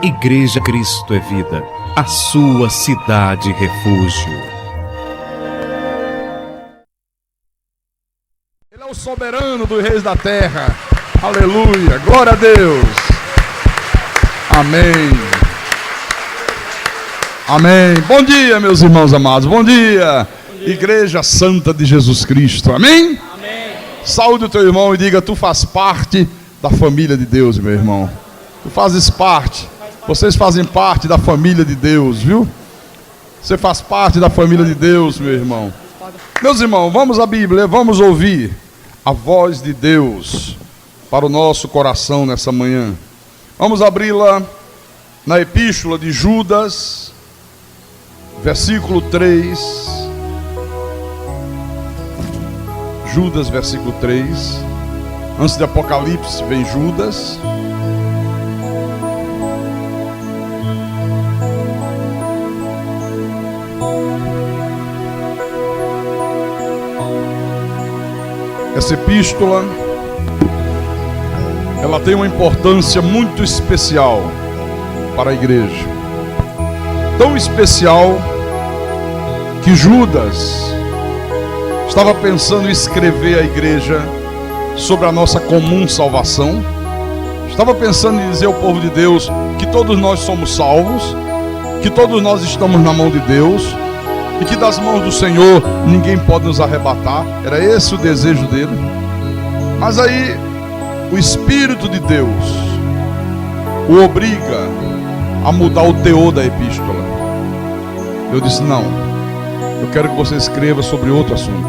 Igreja Cristo é Vida, a sua cidade refúgio. Ele é o soberano dos reis da terra. Aleluia, glória a Deus. Amém. Amém. Bom dia, meus irmãos amados. Bom dia, Igreja Santa de Jesus Cristo. Amém? Amém. Saúde o teu irmão e diga: tu faz parte da família de Deus, meu irmão. Tu fazes parte. Vocês fazem parte da família de Deus, viu? Você faz parte da família de Deus, meu irmão. Meus irmãos, vamos à Bíblia, vamos ouvir a voz de Deus para o nosso coração nessa manhã. Vamos abri-la na Epístola de Judas, versículo 3. Judas, versículo 3. Antes de Apocalipse vem Judas. Essa epístola, ela tem uma importância muito especial para a igreja. Tão especial que Judas estava pensando em escrever à igreja sobre a nossa comum salvação. Estava pensando em dizer ao povo de Deus que todos nós somos salvos, que todos nós estamos na mão de Deus e que das mãos do Senhor ninguém pode nos arrebatar. Era esse o desejo dele. Mas aí o Espírito de Deus o obriga a mudar o teor da epístola. Eu disse: não, eu quero que você escreva sobre outro assunto.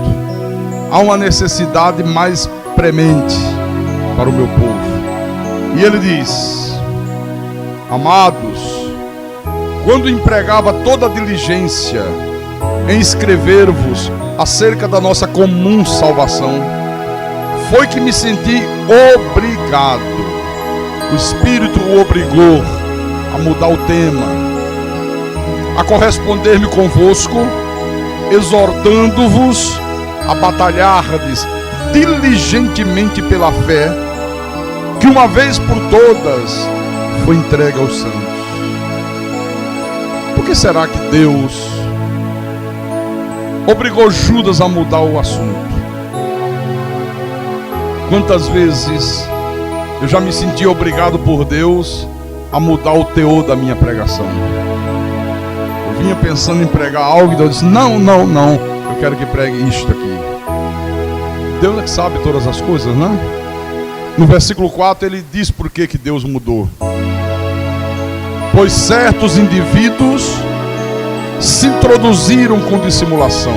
Há uma necessidade mais premente para o meu povo. E ele diz: amados, quando empregava toda a diligência em escrever-vos acerca da nossa comum salvação, foi que me senti obrigado. O Espírito o obrigou a mudar o tema, a corresponder-me convosco, exortando-vos a batalhardes diligentemente pela fé, que uma vez por todas foi entregue aos santos. Por que será que Deus obrigou Judas a mudar o assunto? Quantas vezes eu já me senti obrigado por Deus a mudar o teor da minha pregação. Eu vinha pensando em pregar algo e Deus disse: não, eu quero que pregue isto aqui. Deus é que sabe todas as coisas, né? No versículo 4 ele diz por que Deus mudou. Pois certos indivíduos se introduziram com dissimulação,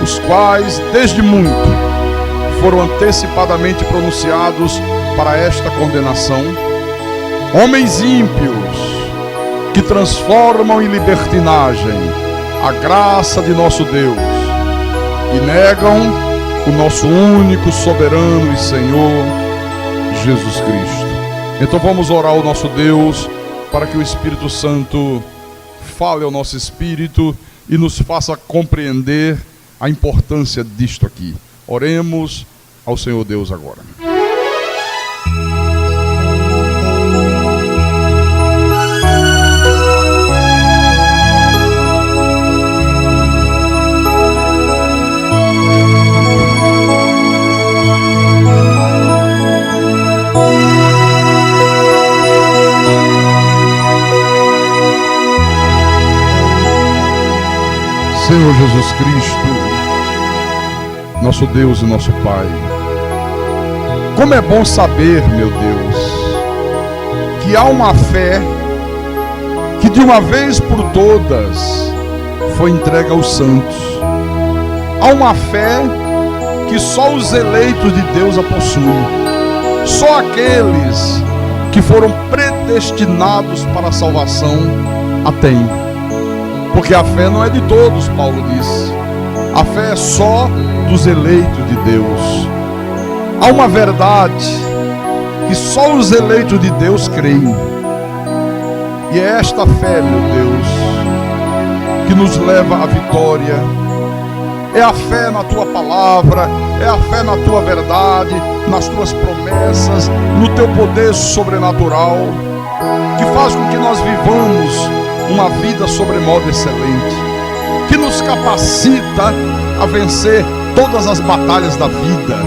os quais desde muito foram antecipadamente pronunciados para esta condenação, homens ímpios que transformam em libertinagem a graça de nosso Deus e negam o nosso único soberano e Senhor Jesus Cristo. Então vamos orar ao nosso Deus para que o Espírito Santo fale ao nosso espírito e nos faça compreender a importância disto aqui. Oremos ao Senhor Deus agora. Senhor Jesus Cristo, nosso Deus e nosso Pai, como é bom saber, meu Deus, que há uma fé que de uma vez por todas foi entregue aos santos. Há uma fé que só os eleitos de Deus a possuem. Só aqueles que foram predestinados para a salvação a têm. Porque a fé não é de todos, Paulo diz. A fé é só dos eleitos de Deus. Há uma verdade que só os eleitos de Deus creem. E é esta fé, meu Deus, que nos leva à vitória. É a fé na Tua palavra, é a fé na Tua verdade, nas Tuas promessas, no Teu poder sobrenatural. que faz com que nós vivamos uma vida sobremodo excelente, que nos capacita a vencer todas as batalhas da vida.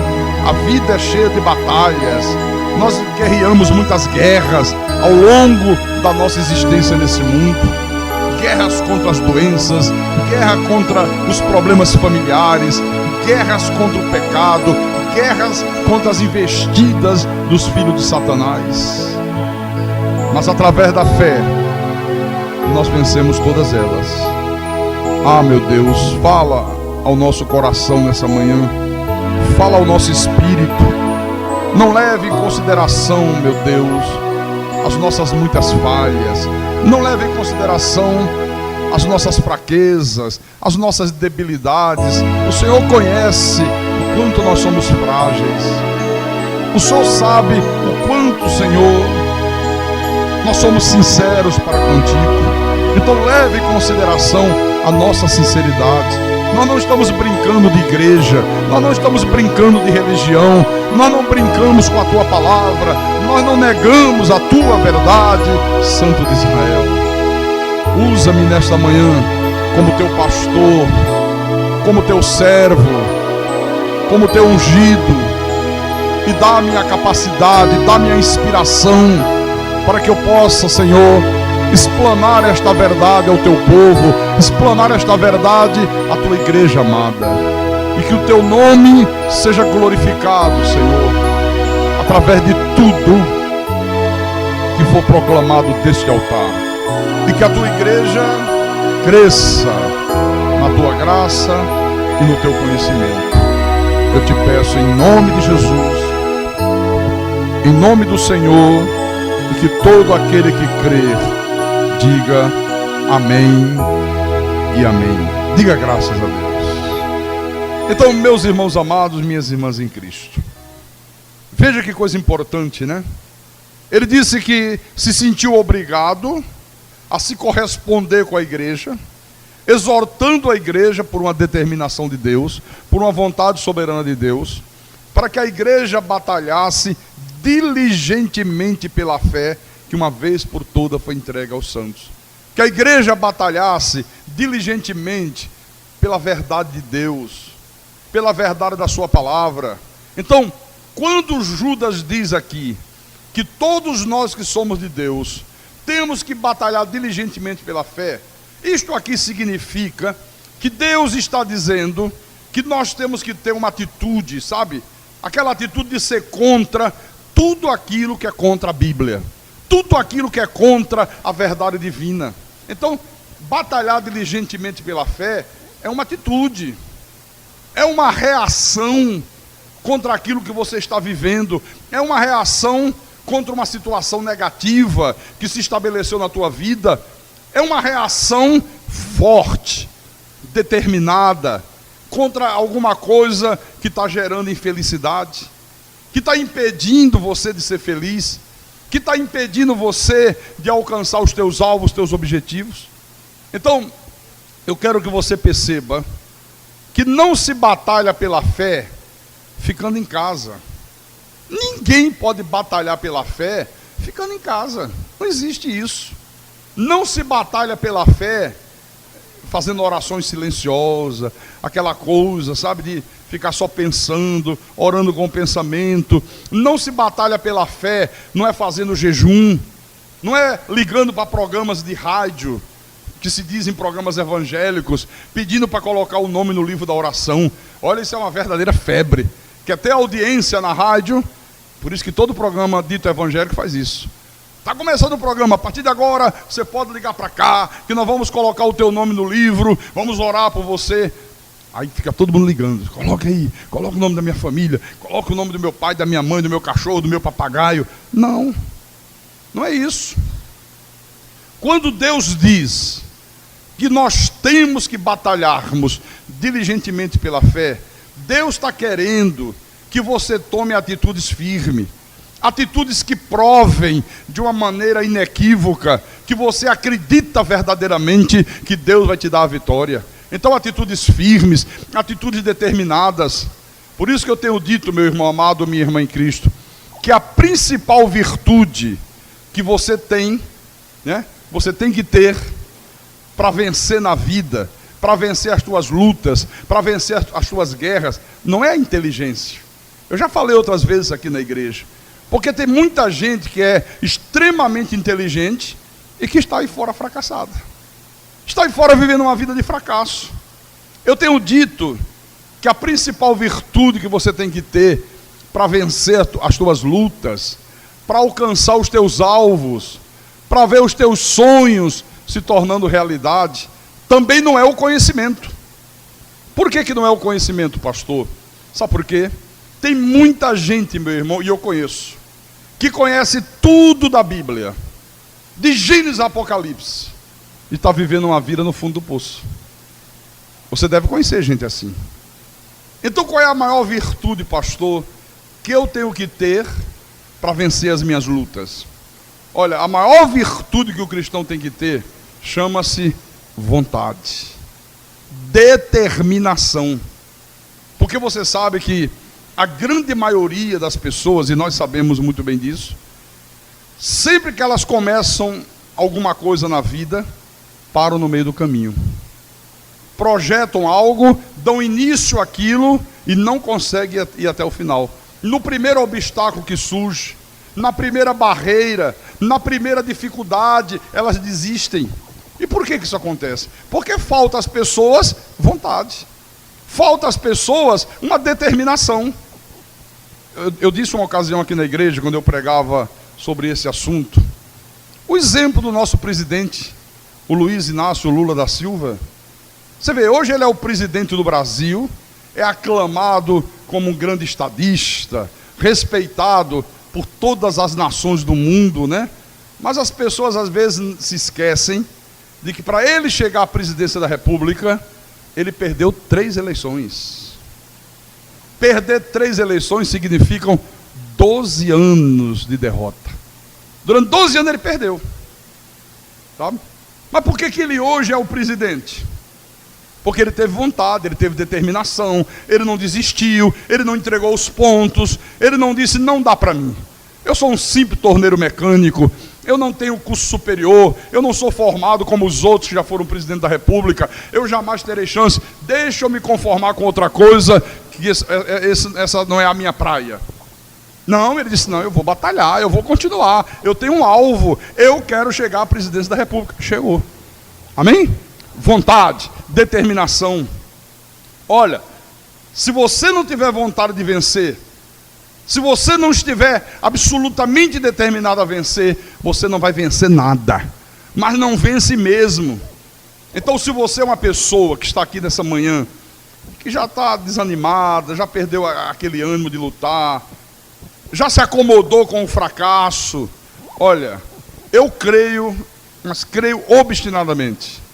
A vida é cheia de batalhas. Nós guerreamos muitas guerras ao longo da nossa existência nesse mundo. Guerras contra as doenças, guerra contra os problemas familiares, guerras contra o pecado, guerras contra as investidas dos filhos de Satanás. Mas através da fé, nós vencemos todas elas. Ah, meu Deus, fala ao nosso coração nessa manhã, fala ao nosso espírito. Não leve em consideração, meu Deus, as nossas muitas falhas. Não leve em consideração as nossas fraquezas, as nossas debilidades. O Senhor conhece o quanto nós somos frágeis. O Senhor sabe o quanto, Senhor, nós somos sinceros para contigo. Então leve em consideração a nossa sinceridade. Nós não estamos brincando de igreja, nós não estamos brincando de religião, nós não brincamos com a tua palavra, nós não negamos a tua verdade, Santo de Israel. Usa-me nesta manhã como teu pastor, como teu servo, como teu ungido, e dá-me a capacidade, dá-me a inspiração para que eu possa, Senhor, explanar esta verdade ao teu povo, explanar esta verdade à tua igreja amada, e que o teu nome seja glorificado, Senhor, através de tudo que for proclamado deste altar, e que a tua igreja cresça na tua graça e no teu conhecimento. Eu te peço em nome de Jesus, em nome do Senhor, e que todo aquele que crer diga amém e amém. Diga graças a Deus. Então, meus irmãos amados, minhas irmãs em Cristo, veja que coisa importante, né? Ele disse que se sentiu obrigado a se corresponder com a igreja, exortando a igreja por uma determinação de Deus, por uma vontade soberana de Deus, para que a igreja batalhasse diligentemente pela fé que uma vez por toda foi entregue aos santos. Que a igreja batalhasse diligentemente pela verdade de Deus, pela verdade da sua palavra. Então, quando Judas diz aqui que todos nós que somos de Deus temos que batalhar diligentemente pela fé, isto aqui significa que Deus está dizendo que nós temos que ter uma atitude, sabe? Aquela atitude de ser contra tudo aquilo que é contra a Bíblia, tudo aquilo que é contra a verdade divina. Então, batalhar diligentemente pela fé é uma atitude, é uma reação contra aquilo que você está vivendo, é uma reação contra uma situação negativa que se estabeleceu na tua vida, é uma reação forte, determinada, contra alguma coisa que está gerando infelicidade, que está impedindo você de ser feliz, que está impedindo você de alcançar os teus alvos, os teus objetivos. Então, eu quero que você perceba que não se batalha pela fé ficando em casa. Ninguém pode batalhar pela fé ficando em casa. Não existe isso. Não se batalha pela fé fazendo orações silenciosas, aquela coisa, sabe, de ficar só pensando, orando com o pensamento. Não se batalha pela fé, não é fazendo jejum, não é ligando para programas de rádio, que se dizem programas evangélicos, pedindo para colocar o nome no livro da oração. Olha, isso é uma verdadeira febre, que até a audiência na rádio, por isso que todo programa dito evangélico faz isso. Está começando o programa, a partir de agora você pode ligar para cá, que nós vamos colocar o teu nome no livro, vamos orar por você. Aí fica todo mundo ligando, coloca aí, coloca o nome da minha família, coloca o nome do meu pai, da minha mãe, do meu cachorro, do meu papagaio. Não, não é isso. Quando Deus diz que nós temos que batalharmos diligentemente pela fé, Deus está querendo que você tome atitudes firmes, atitudes que provem de uma maneira inequívoca que você acredita verdadeiramente que Deus vai te dar a vitória. Então, atitudes firmes, atitudes determinadas. Por isso que eu tenho dito, meu irmão amado, minha irmã em Cristo, que a principal virtude que você tem, né? Você tem que ter para vencer na vida, para vencer as tuas lutas, para vencer as tuas guerras, não é a inteligência. Eu já falei outras vezes aqui na igreja, porque tem muita gente que é extremamente inteligente e que está aí fora fracassada. Está aí fora vivendo uma vida de fracasso. Eu tenho dito que a principal virtude que você tem que ter para vencer as tuas lutas, para alcançar os teus alvos, para ver os teus sonhos se tornando realidade, também não é o conhecimento. Por que não é o conhecimento, pastor? Sabe por quê? Tem muita gente, meu irmão, e eu conheço, que conhece tudo da Bíblia, de Gênesis a Apocalipse, e está vivendo uma vida no fundo do poço. Você deve conhecer gente assim. Então qual é a maior virtude, pastor, que eu tenho que ter para vencer as minhas lutas? Olha, a maior virtude que o cristão tem que ter chama-se vontade, determinação. Porque você sabe que a grande maioria das pessoas, e nós sabemos muito bem disso, sempre que elas começam alguma coisa na vida, param no meio do caminho. Projetam algo, dão início àquilo e não conseguem ir até o final. No primeiro obstáculo que surge, na primeira barreira, na primeira dificuldade, elas desistem. E por que isso acontece? Porque falta às pessoas vontade. Falta às pessoas uma determinação. Eu disse uma ocasião aqui na igreja, quando eu pregava sobre esse assunto, o exemplo do nosso presidente, o Luiz Inácio Lula da Silva. Você vê, hoje ele é o presidente do Brasil, é aclamado como um grande estadista, respeitado por todas as nações do mundo, né? Mas as pessoas às vezes se esquecem de que para ele chegar à presidência da República, ele perdeu 3 eleições. Perder 3 eleições significam 12 anos de derrota. Durante 12 anos ele perdeu. Sabe? Mas por que ele hoje é o presidente? Porque ele teve vontade, ele teve determinação, ele não desistiu, ele não entregou os pontos, ele não disse, não dá para mim. Eu sou um simples torneiro mecânico, eu não tenho curso superior, eu não sou formado como os outros que já foram presidente da República, eu jamais terei chance, deixa eu me conformar com outra coisa, que essa não é a minha praia. Não, ele disse, não, eu vou batalhar, eu vou continuar, eu tenho um alvo, eu quero chegar à presidência da República. Chegou. Amém? Vontade, determinação. Olha, se você não tiver vontade de vencer, se você não estiver absolutamente determinado a vencer, você não vai vencer nada, mas não vence mesmo. Então, se você é uma pessoa que está aqui nessa manhã, que já está desanimada, já perdeu aquele ânimo de lutar, já se acomodou com o fracasso, olha, eu creio, mas creio obstinadamente,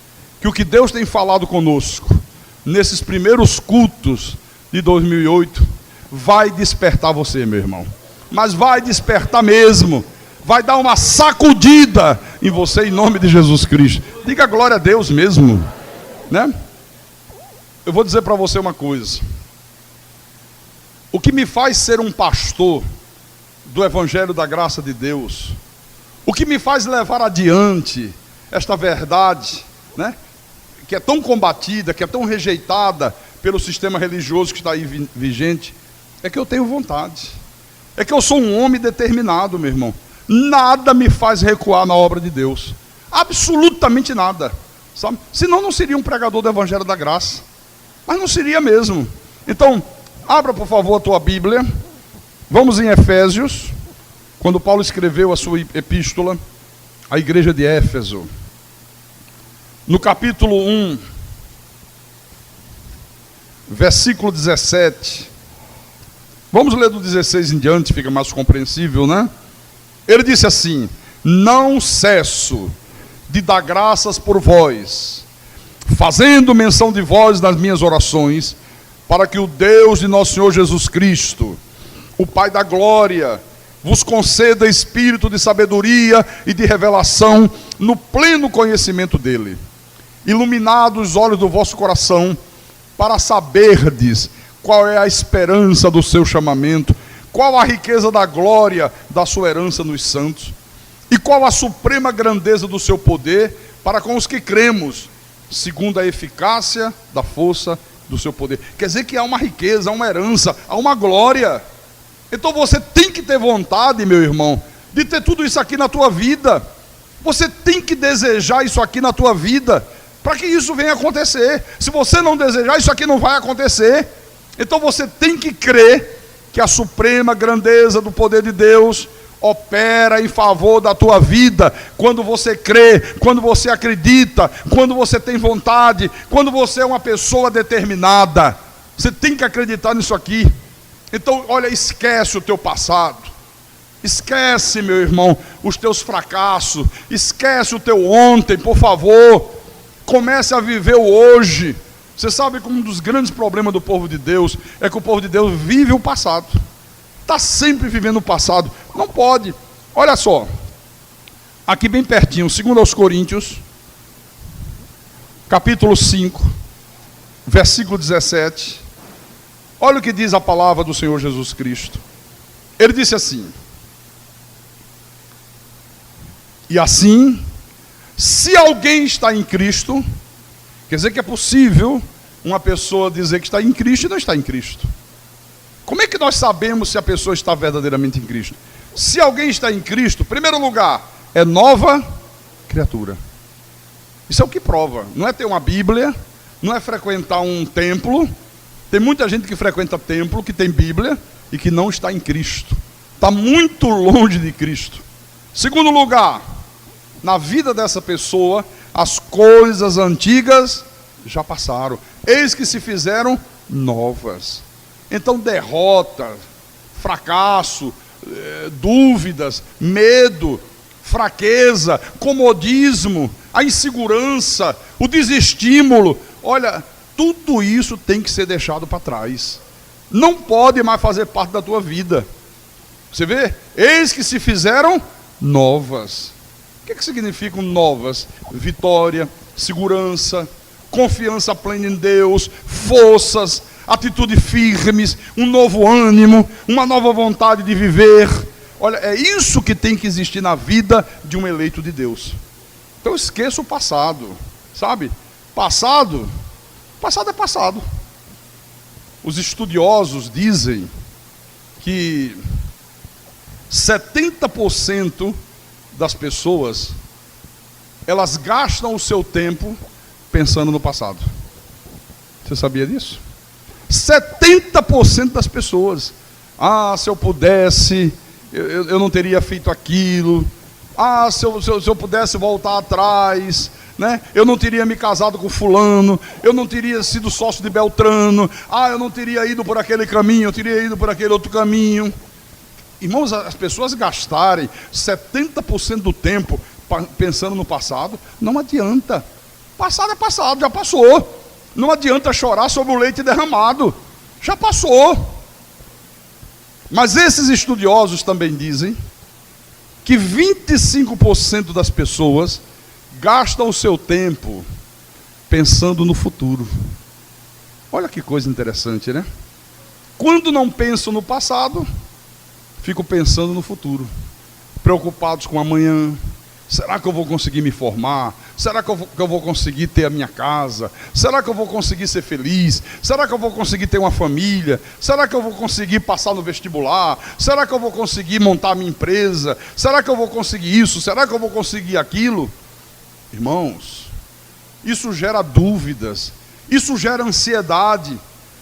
que o que Deus tem falado conosco, nesses primeiros cultos de 2008, vai despertar você, meu irmão. Mas vai despertar mesmo, vai dar uma sacudida em você, em nome de Jesus Cristo. Diga glória a Deus mesmo, né? Eu vou dizer para você uma coisa. O que me faz ser um pastor do Evangelho da Graça de Deus, o que me faz levar adiante esta verdade, né, que é tão combatida, que é tão rejeitada pelo sistema religioso que está aí vigente, é que eu tenho vontade, é que eu sou um homem determinado, meu irmão. Nada me faz recuar na obra de Deus, absolutamente nada, sabe? Senão não seria um pregador do Evangelho da Graça, mas não seria mesmo. Então, abra por favor a tua Bíblia, vamos em Efésios, quando Paulo escreveu a sua epístola à igreja de Éfeso, no capítulo 1, versículo 17, vamos ler do 16 em diante, fica mais compreensível, né? Ele disse assim: não cesso de dar graças por vós, fazendo menção de vós nas minhas orações, para que o Deus de nosso Senhor Jesus Cristo, o Pai da glória, vos conceda espírito de sabedoria e de revelação no pleno conhecimento dele, iluminado os olhos do vosso coração, para saberdes qual é a esperança do seu chamamento, qual a riqueza da glória da sua herança nos santos, E qual a suprema grandeza do seu poder para com os que cremos, segundo a eficácia da força do seu poder. Quer dizer que há uma riqueza, há uma herança, há uma glória. Então você tem que ter vontade, meu irmão, de ter tudo isso aqui na tua vida. Você tem que desejar isso aqui na tua vida, para que isso venha acontecer. Se você não desejar, isso aqui não vai acontecer. Então você tem que crer que a suprema grandeza do poder de Deus opera em favor da tua vida, quando você crê, quando você acredita, quando você tem vontade, quando você é uma pessoa determinada. Você tem que acreditar nisso aqui. Então, olha, esquece o teu passado, esquece, meu irmão, os teus fracassos, esquece o teu ontem, por favor, comece a viver o hoje. Você sabe que um dos grandes problemas do povo de Deus é que o povo de Deus vive o passado, está sempre vivendo o passado. Não pode. Olha só, aqui bem pertinho, 2 Coríntios, capítulo 5, versículo 17. Olha o que diz a palavra do Senhor Jesus Cristo. Ele disse assim: e assim, se alguém está em Cristo, quer dizer que é possível uma pessoa dizer que está em Cristo e não está em Cristo. Como é que nós sabemos se a pessoa está verdadeiramente em Cristo? Se alguém está em Cristo, em primeiro lugar, é nova criatura. Isso é o que prova. Não é ter uma Bíblia, não é frequentar um templo. Tem muita gente que frequenta templo, que tem Bíblia e que não está em Cristo. Está muito longe de Cristo. Segundo lugar, na vida dessa pessoa, as coisas antigas já passaram. Eis que se fizeram novas. Então, derrota, fracasso, dúvidas, medo, fraqueza, comodismo, a insegurança, o desestímulo, olha, tudo isso tem que ser deixado para trás. Não pode mais fazer parte da tua vida. Você vê? Eis que se fizeram novas. O que significam novas? Vitória, segurança, confiança plena em Deus, forças, atitudes firmes, um novo ânimo, uma nova vontade de viver. Olha, é isso que tem que existir na vida de um eleito de Deus. Então esqueça o passado, sabe? Passado é passado. Os estudiosos dizem que 70% das pessoas, elas gastam o seu tempo pensando no passado. Você sabia disso? 70% das pessoas. Ah, se eu pudesse, eu não teria feito aquilo. Ah, se eu pudesse voltar atrás, né? Eu não teria me casado com fulano, eu não teria sido sócio de Beltrano, ah, eu não teria ido por aquele caminho, eu teria ido por aquele outro caminho. Irmãos, as pessoas gastarem 70% do tempo pensando no passado, não adianta. Passado é passado, já passou. Não adianta chorar sobre o leite derramado, já passou. Mas esses estudiosos também dizem que 25% das pessoas gastam o seu tempo pensando no futuro. Olha que coisa interessante, né? Quando não pensam no passado, ficam pensando no futuro, preocupados com amanhã. Será que eu vou conseguir me formar? Será que eu vou conseguir ter a minha casa? Será que eu vou conseguir ser feliz? Será que eu vou conseguir ter uma família? Será que eu vou conseguir passar no vestibular? Será que eu vou conseguir montar a minha empresa? Será que eu vou conseguir isso? Será que eu vou conseguir aquilo? Irmãos, isso gera dúvidas, isso gera ansiedade,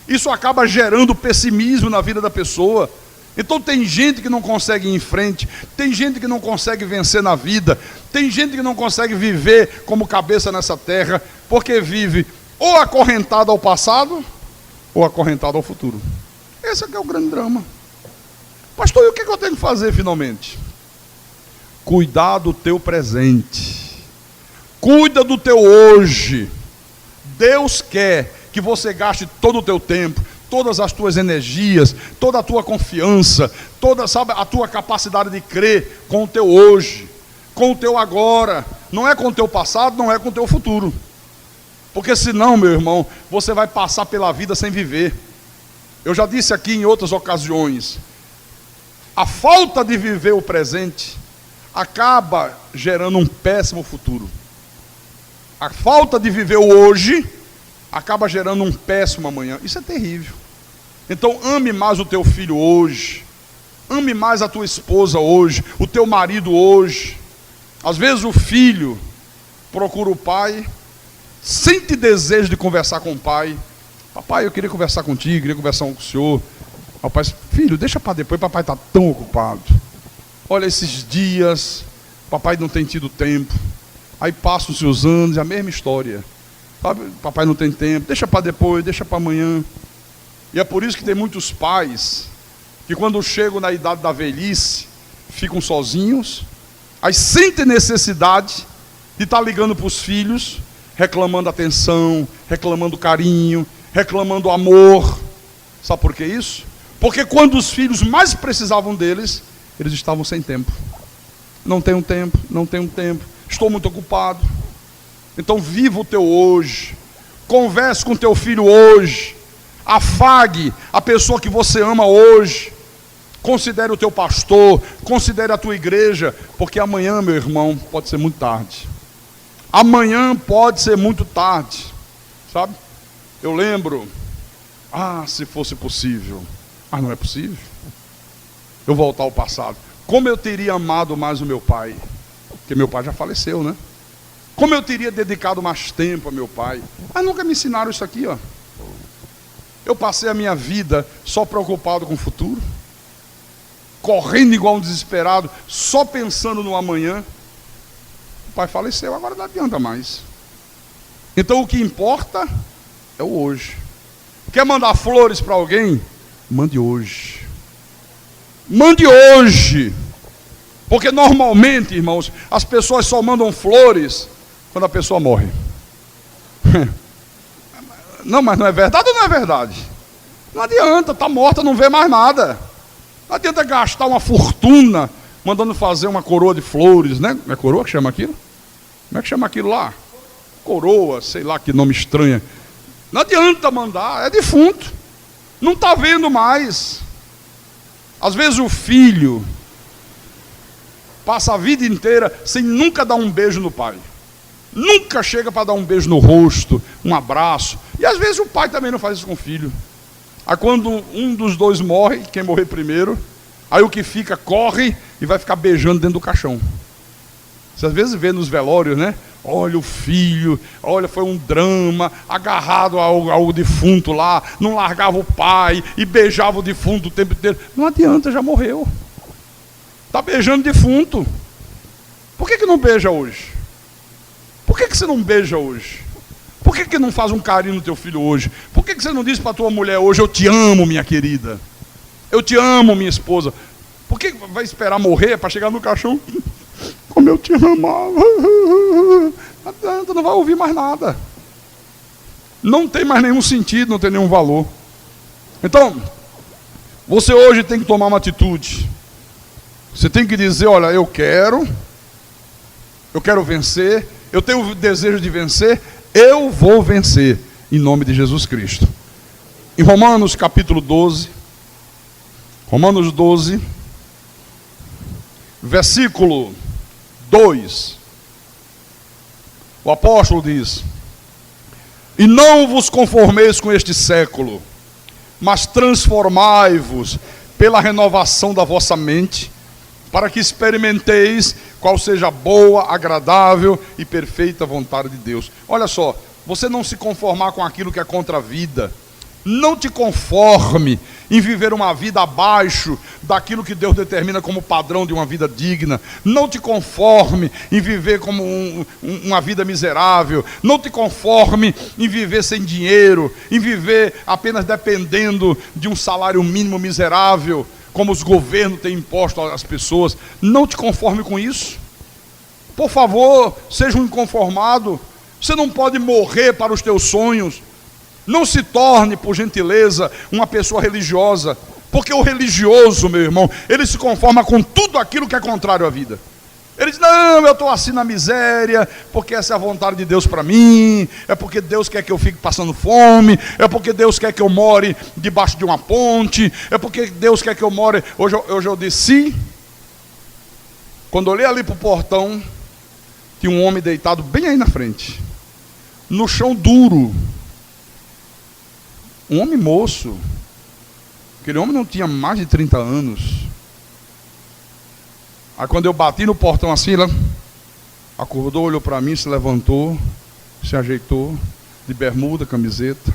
isso acaba gerando pessimismo na vida da pessoa. Então tem gente que não consegue ir em frente, tem gente que não consegue vencer na vida, tem gente que não consegue viver como cabeça nessa terra, porque vive ou acorrentado ao passado, ou acorrentado ao futuro. Esse aqui é o grande drama. Pastor, e o que eu tenho que fazer finalmente? Cuidar do teu presente, cuida do teu hoje. Deus quer que você gaste todo o teu tempo, todas as tuas energias, toda a tua confiança, toda, sabe, a tua capacidade de crer com o teu hoje, com o teu agora. Não é com o teu passado, não é com o teu futuro. Porque senão, meu irmão, você vai passar pela vida sem viver. Eu já disse aqui em outras ocasiões, a falta de viver o presente, acaba gerando um péssimo futuro. A falta de viver o hoje acaba gerando um péssimo amanhã. Isso é terrível. Então ame mais o teu filho hoje. Ame mais a tua esposa hoje, o teu marido hoje. Às vezes o filho procura o pai, sente desejo de conversar com o pai. Papai, eu queria conversar contigo, queria conversar com o senhor. O pai diz, filho, deixa para depois, papai está tão ocupado. Olha, esses dias, papai não tem tido tempo. Aí passam os seus anos, é a mesma história. Sabe? Papai não tem tempo, deixa para depois, deixa para amanhã. E é por isso que tem muitos pais que quando chegam na idade da velhice, ficam sozinhos, aí sentem necessidade de estar ligando para os filhos, reclamando atenção, reclamando carinho, reclamando amor. Sabe por que isso? Porque quando os filhos mais precisavam deles, eles estavam sem tempo. Não tenho tempo, não tenho tempo, estou muito ocupado. Então viva o teu hoje, converse com teu filho hoje, afague a pessoa que você ama hoje, considere o teu pastor, considere a tua igreja, porque amanhã, meu irmão, pode ser muito tarde. Amanhã pode ser muito tarde, sabe? Eu lembro, se fosse possível, mas não é possível. Eu voltar ao passado, como eu teria amado mais o meu pai, porque meu pai já faleceu, né? Como eu teria dedicado mais tempo a meu pai, mas nunca me ensinaram isso aqui, ó. Eu passei a minha vida só preocupado com o futuro, correndo igual um desesperado, só pensando no amanhã. O pai faleceu, agora não adianta mais. Então o que importa é o hoje. Quer mandar flores para alguém? Mande hoje. Mande hoje. Porque normalmente, irmãos, as pessoas só mandam flores quando a pessoa morre. Não, mas não é verdade ou não é verdade? Não adianta, está morta, não vê mais nada. Não adianta gastar uma fortuna mandando fazer uma coroa de flores, né? É coroa que chama aquilo? Como é que chama aquilo lá? Coroa, sei lá que nome estranho. Não adianta mandar, é defunto. Não está vendo mais. Às vezes o filho passa a vida inteira sem nunca dar um beijo no pai. Nunca chega para dar um beijo no rosto, um abraço. E às vezes o pai também não faz isso com o filho. Aí quando um dos dois morre, quem morrer primeiro, aí o que fica corre e vai ficar beijando dentro do caixão. Você às vezes vê nos velórios, né? Olha o filho, olha, foi um drama, agarrado ao defunto lá, não largava o pai e beijava o defunto o tempo inteiro. Não adianta, já morreu. Está beijando defunto. Por que não beija hoje? Por que você não beija hoje? Por que não faz um carinho no teu filho hoje? Por que você não diz para a tua mulher hoje, eu te amo, minha querida? Eu te amo, minha esposa. Por que vai esperar morrer para chegar no caixão? Como eu te amava. Não adianta, não vai ouvir mais nada. Não tem mais nenhum sentido, não tem nenhum valor. Então, você hoje tem que tomar uma atitude. Você tem que dizer, olha, eu quero vencer, eu tenho o desejo de vencer, eu vou vencer, em nome de Jesus Cristo. Em Romanos capítulo 12, versículo 2, o apóstolo diz, e não vos conformeis com este século, mas transformai-vos pela renovação da vossa mente, para que experimenteis qual seja a boa, agradável e perfeita vontade de Deus. Olha só, você não se conformar com aquilo que é contra a vida. Não te conforme em viver uma vida abaixo daquilo que Deus determina como padrão de uma vida digna. Não te conforme em viver como uma vida miserável. Não te conforme em viver sem dinheiro, em viver apenas dependendo de um salário mínimo miserável, como os governos têm imposto às pessoas. Não te conforme com isso. Por favor, seja um inconformado. Você não pode morrer para os teus sonhos. Não se torne, por gentileza, uma pessoa religiosa. Porque o religioso, meu irmão, ele se conforma com tudo aquilo que é contrário à vida. Ele diz, não, eu estou assim na miséria, porque essa é a vontade de Deus para mim, é porque Deus quer que eu fique passando fome, é porque Deus quer que eu more debaixo de uma ponte, é porque Deus quer que eu more... Hoje eu desci Quando olhei ali para o portão, tinha um homem deitado bem aí na frente, no chão duro. Um homem moço. Aquele homem não tinha mais de 30 anos. Aí quando eu bati no portão assim, ele acordou, olhou para mim, se levantou, se ajeitou, de bermuda, camiseta,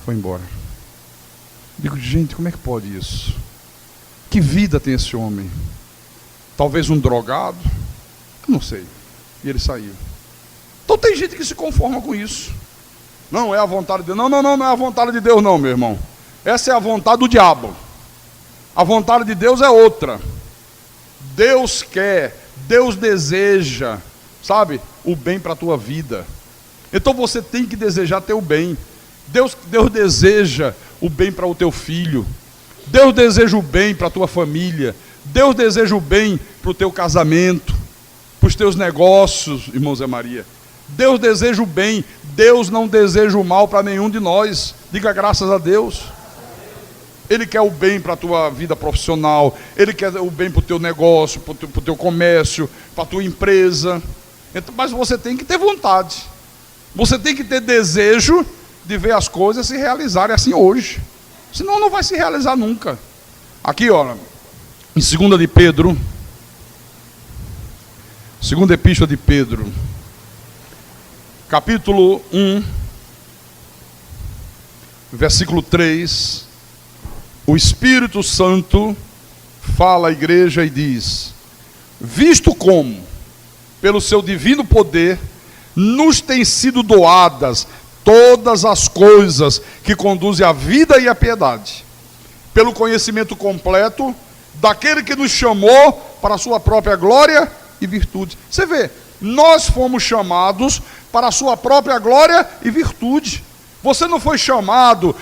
foi embora. Digo, gente, como é que pode isso? Que vida tem esse homem? Talvez um drogado? Eu não sei. E ele saiu. Então tem gente que se conforma com isso. Não é a vontade de Deus. Não é a vontade de Deus não, meu irmão. Essa é a vontade do diabo. A vontade de Deus é outra. Deus quer, Deus deseja, sabe, o bem para a tua vida. Então você tem que desejar ter o bem. Deus deseja o bem para o teu filho. Deus deseja o bem para a tua família. Deus deseja o bem para o teu casamento, para os teus negócios, irmão Zé Maria. Deus deseja o bem. Deus não deseja o mal para nenhum de nós. Diga graças a Deus. Ele quer o bem para a tua vida profissional. Ele quer o bem para o teu negócio, para o teu comércio, para a tua empresa. Então, mas você tem que ter vontade. Você tem que ter desejo de ver as coisas se realizarem assim hoje. Senão não vai se realizar nunca. Aqui, olha, em 2 de Pedro, segunda epístola de Pedro, capítulo 1, versículo 3, o Espírito Santo fala à igreja e diz: visto como, pelo seu divino poder, nos têm sido doadas todas as coisas que conduzem à vida e à piedade, pelo conhecimento completo daquele que nos chamou para a sua própria glória e virtude. Você vê, nós fomos chamados para a sua própria glória e virtude. Você não foi chamado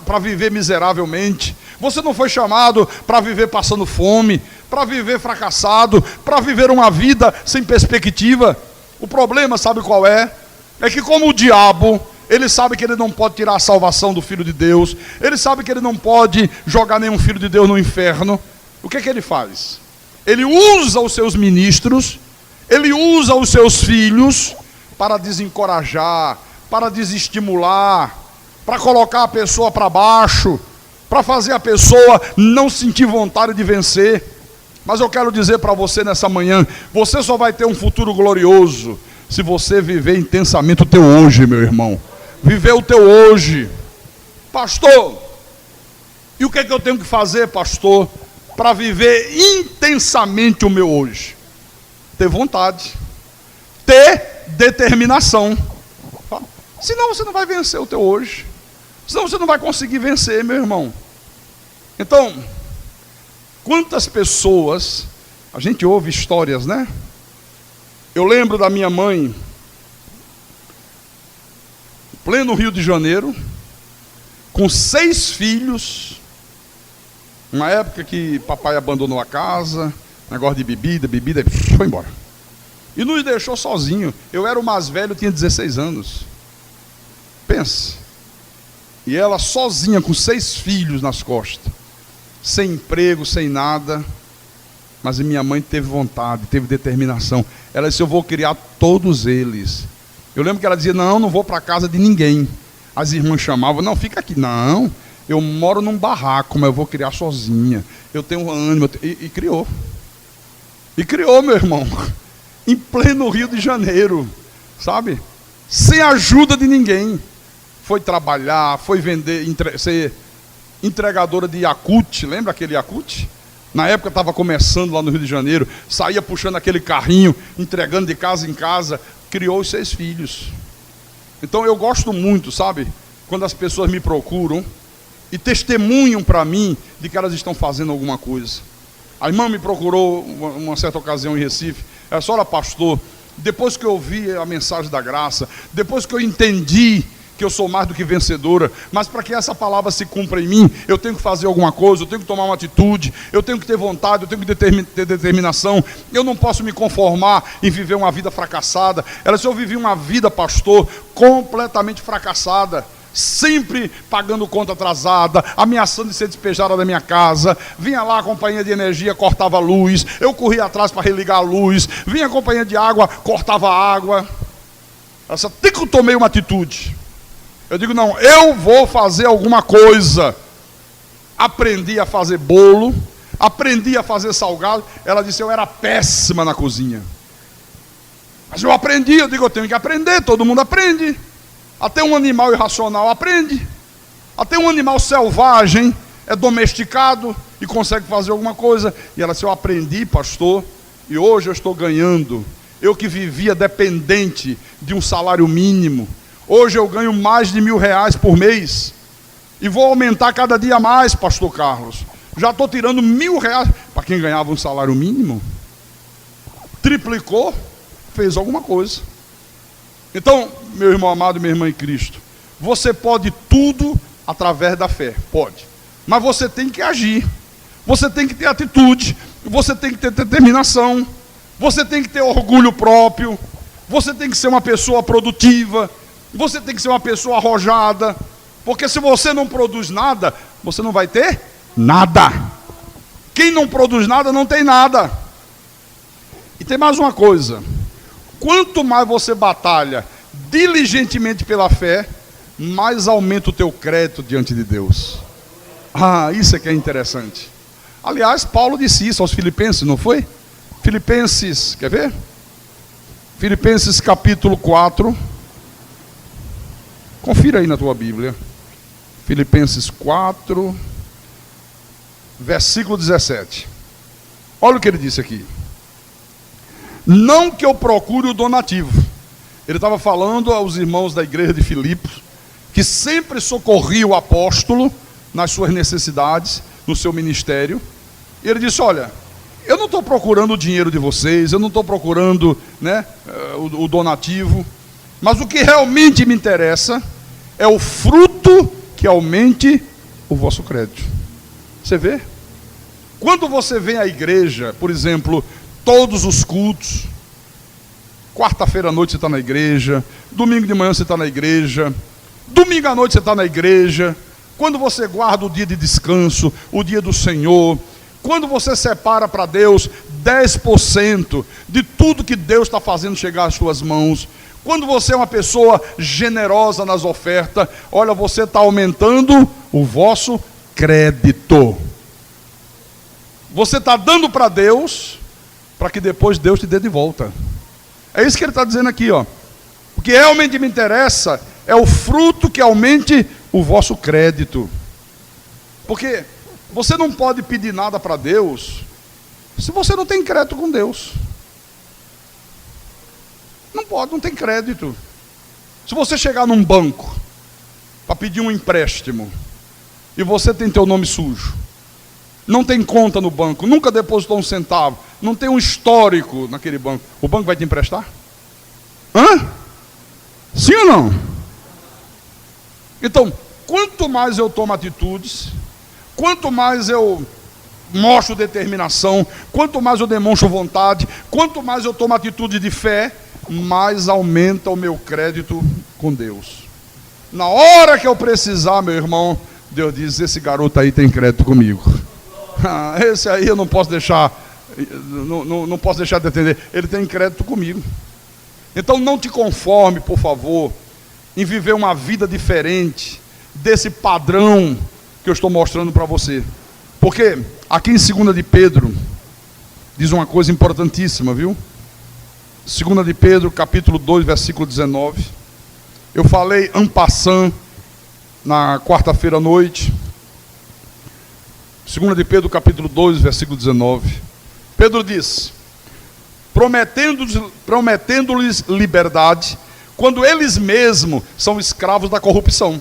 para viver miseravelmente. Você não foi chamado para viver passando fome, para viver fracassado, para viver uma vida sem perspectiva. O problema, sabe qual é? É que como o diabo, ele sabe que ele não pode tirar a salvação do Filho de Deus, ele sabe que ele não pode jogar nenhum Filho de Deus no inferno. O que é que ele faz? Ele usa os seus ministros, ele usa os seus filhos para desencorajar, para desestimular, para colocar a pessoa para baixo, para fazer a pessoa não sentir vontade de vencer. Mas eu quero dizer para você nessa manhã, você só vai ter um futuro glorioso se você viver intensamente o teu hoje, meu irmão. Viver o teu hoje. Pastor, e o que é que eu tenho que fazer, pastor, para viver intensamente o meu hoje? Ter vontade, ter determinação. Senão você não vai vencer o teu hoje. Senão você não vai conseguir vencer, meu irmão. Então, quantas pessoas, a gente ouve histórias, né? Eu lembro da minha mãe, pleno Rio de Janeiro, com 6 filhos, uma época que papai abandonou a casa, negócio de bebida, e foi embora. E nos deixou sozinho. Eu era o mais velho, tinha 16 anos. Pense. E ela sozinha, com 6 filhos nas costas, sem emprego, sem nada. Mas minha mãe teve vontade, teve determinação. Ela disse: eu vou criar todos eles. Eu lembro que ela dizia: não vou para casa de ninguém. As irmãs chamavam: não, fica aqui. Não, eu moro num barraco, mas eu vou criar sozinha. Eu tenho ânimo. E criou. E criou, meu irmão, em pleno Rio de Janeiro, sabe? Sem ajuda de ninguém. Foi trabalhar, foi vender, ser entregadora de Yakult. Lembra aquele Yakult? Na época estava começando lá no Rio de Janeiro. Saía puxando aquele carrinho, entregando de casa em casa. Criou os 6 filhos. Então eu gosto muito, sabe? Quando as pessoas me procuram e testemunham para mim de que elas estão fazendo alguma coisa. A irmã me procurou uma certa ocasião em Recife. Ela disse: olha, pastor, depois que eu ouvi a mensagem da graça, depois que eu entendi que eu sou mais do que vencedora, mas para que essa palavra se cumpra em mim, eu tenho que fazer alguma coisa, eu tenho que tomar uma atitude, eu tenho que ter vontade, eu tenho que ter determinação, eu não posso me conformar em viver uma vida fracassada. Ela disse: eu vivi uma vida, pastor, completamente fracassada, sempre pagando conta atrasada, ameaçando de ser despejada da minha casa. Vinha lá a companhia de energia, cortava a luz, eu corria atrás para religar a luz. Vinha a companhia de água, cortava a água. Até que eu tomei uma atitude. Eu digo, não, eu vou fazer alguma coisa. Aprendi a fazer bolo, aprendi a fazer salgado. Ela disse, eu era péssima na cozinha. Mas eu aprendi, eu digo, eu tenho que aprender, todo mundo aprende. Até um animal irracional aprende. Até um animal selvagem é domesticado e consegue fazer alguma coisa. E ela disse, eu aprendi, pastor, e hoje eu estou ganhando. Eu que vivia dependente de um salário mínimo, hoje eu ganho mais de R$1.000 por mês. E vou aumentar cada dia mais, pastor Carlos. Já estou tirando R$1.000 para quem ganhava um salário mínimo. Triplicou, fez alguma coisa. Então, meu irmão amado e minha irmã em Cristo, você pode tudo através da fé, pode. Mas você tem que agir, você tem que ter atitude, você tem que ter determinação, você tem que ter orgulho próprio, você tem que ser uma pessoa produtiva, você tem que ser uma pessoa arrojada, porque se você não produz nada, você não vai ter nada. Quem não produz nada não tem nada. E tem mais uma coisa, quanto mais você batalha diligentemente pela fé, mais aumenta o teu crédito diante de Deus. Isso é que é interessante. Aliás, Paulo disse isso aos Filipenses, não foi? Filipenses, quer ver? Filipenses capítulo 4. Confira aí na tua Bíblia. Filipenses 4, versículo 17. Olha o que ele disse aqui. Não que eu procure o donativo. Ele estava falando aos irmãos da igreja de Filipos, que sempre socorria o apóstolo nas suas necessidades, no seu ministério. E ele disse, olha, eu não estou procurando o dinheiro de vocês, eu não estou procurando, o donativo, mas o que realmente me interessa é o fruto que aumente o vosso crédito. Você vê? Quando você vem à igreja, por exemplo, todos os cultos, quarta-feira à noite você está na igreja, domingo de manhã você está na igreja, domingo à noite você está na igreja, quando você guarda o dia de descanso, o dia do Senhor, quando você separa para Deus 10% de tudo que Deus está fazendo chegar às suas mãos, quando você é uma pessoa generosa nas ofertas, olha, você está aumentando o vosso crédito. Você está dando para Deus, para que depois Deus te dê de volta. É isso que ele está dizendo aqui, ó. O que realmente me interessa é o fruto que aumente o vosso crédito. Porque você não pode pedir nada para Deus se você não tem crédito com Deus. Não pode, não tem crédito. Se você chegar num banco para pedir um empréstimo e você tem teu nome sujo, não tem conta no banco, nunca depositou um centavo, não tem um histórico naquele banco, o banco vai te emprestar? Sim ou não? Então, quanto mais eu tomo atitudes, quanto mais eu mostro determinação, quanto mais eu demonstro vontade, quanto mais eu tomo atitude de fé, mais aumenta o meu crédito com Deus. Na hora que eu precisar, meu irmão, Deus diz, esse garoto aí tem crédito comigo. Esse aí eu não posso deixar, não posso deixar de atender, ele tem crédito comigo. Então não te conforme, por favor, em viver uma vida diferente desse padrão que eu estou mostrando para você. Porque aqui em 2 de Pedro, diz uma coisa importantíssima, viu? 2 de Pedro, capítulo 2, versículo 19. Eu falei en passant na quarta-feira à noite. 2 de Pedro, capítulo 2, versículo 19. Pedro diz, prometendo-lhes liberdade, quando eles mesmos são escravos da corrupção.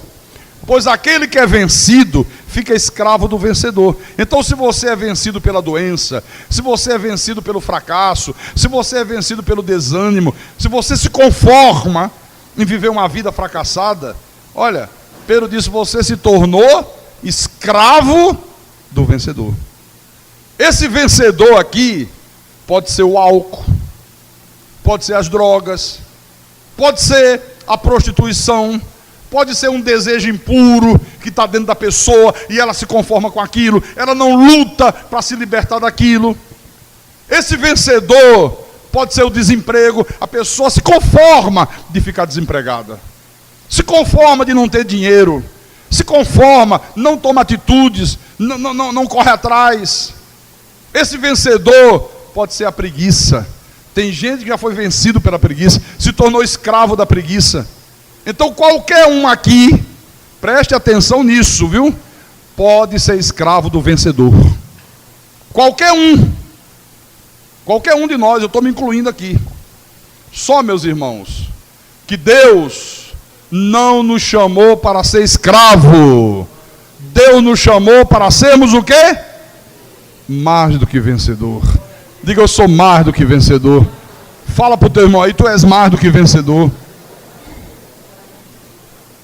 Pois aquele que é vencido, fica escravo do vencedor. Então, se você é vencido pela doença, se você é vencido pelo fracasso, se você é vencido pelo desânimo, se você se conforma em viver uma vida fracassada, olha, Pedro disse, você se tornou escravo do vencedor. Esse vencedor aqui pode ser o álcool, pode ser as drogas, pode ser a prostituição, pode ser um desejo impuro que está dentro da pessoa e ela se conforma com aquilo, ela não luta para se libertar daquilo. Esse vencedor pode ser o desemprego, a pessoa se conforma de ficar desempregada, se conforma de não ter dinheiro, se conforma, não toma atitudes, não corre atrás. Esse vencedor pode ser a preguiça. Tem gente que já foi vencido pela preguiça, se tornou escravo da preguiça. Então qualquer um aqui, preste atenção nisso, viu? Pode ser escravo do vencedor. Qualquer um de nós, eu estou me incluindo aqui. Só, meus irmãos, que Deus não nos chamou para ser escravo. Deus nos chamou para sermos o quê? Mais do que vencedor. Diga, eu sou mais do que vencedor. Fala para o teu irmão aí, tu és mais do que vencedor.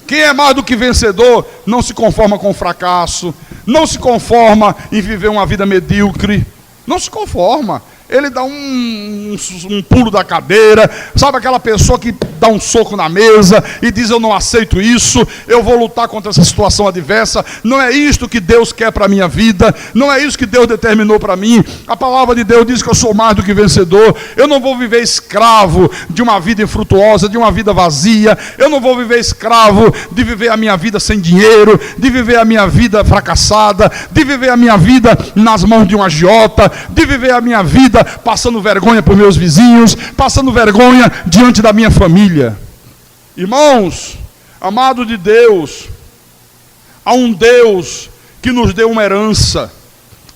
Quem é mais do que vencedor não se conforma com o fracasso, não se conforma em viver uma vida medíocre, não se conforma. Ele dá um pulo da cadeira, sabe aquela pessoa que dá um soco na mesa e diz, eu não aceito isso, eu vou lutar contra essa situação adversa, não é isto que Deus quer para a minha vida, não é isso que Deus determinou para mim. A palavra de Deus diz que eu sou mais do que vencedor, eu não vou viver escravo de uma vida infrutuosa, de uma vida vazia, eu não vou viver escravo de viver a minha vida sem dinheiro, de viver a minha vida fracassada, de viver a minha vida nas mãos de um agiota, de viver a minha vida passando vergonha por meus vizinhos, passando vergonha diante da minha família. Irmãos, amado de Deus, há um Deus que nos deu uma herança,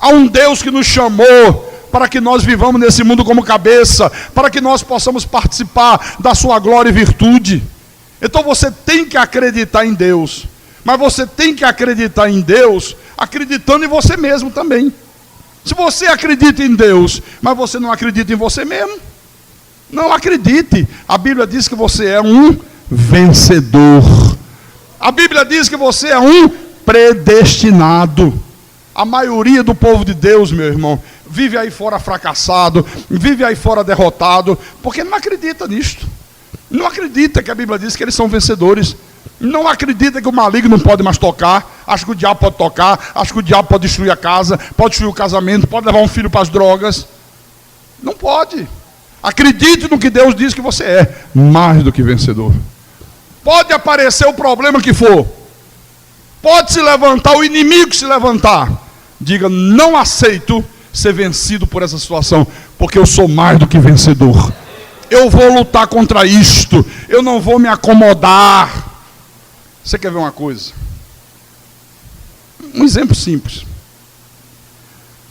há um Deus que nos chamou para que nós vivamos nesse mundo como cabeça, para que nós possamos participar da sua glória e virtude. Então você tem que acreditar em Deus, mas você tem que acreditar em Deus acreditando em você mesmo também. Se você acredita em Deus, mas você não acredita em você mesmo, não acredite. A Bíblia diz que você é um vencedor. A Bíblia diz que você é um predestinado. A maioria do povo de Deus, meu irmão, vive aí fora fracassado, vive aí fora derrotado, porque não acredita nisto. Não acredita que a Bíblia diz que eles são vencedores. Não acredita que o maligno não pode mais tocar, acha que o diabo pode tocar, acha que o diabo pode destruir a casa, pode destruir o casamento, pode levar um filho para as drogas. Não pode. Acredite no que Deus diz que você é, mais do que vencedor. Pode aparecer o problema que for, pode se levantar o inimigo se levantar, diga, não aceito ser vencido por essa situação, porque eu sou mais do que vencedor. Eu vou lutar contra isto, eu não vou me acomodar. Você quer ver uma coisa? Um exemplo simples.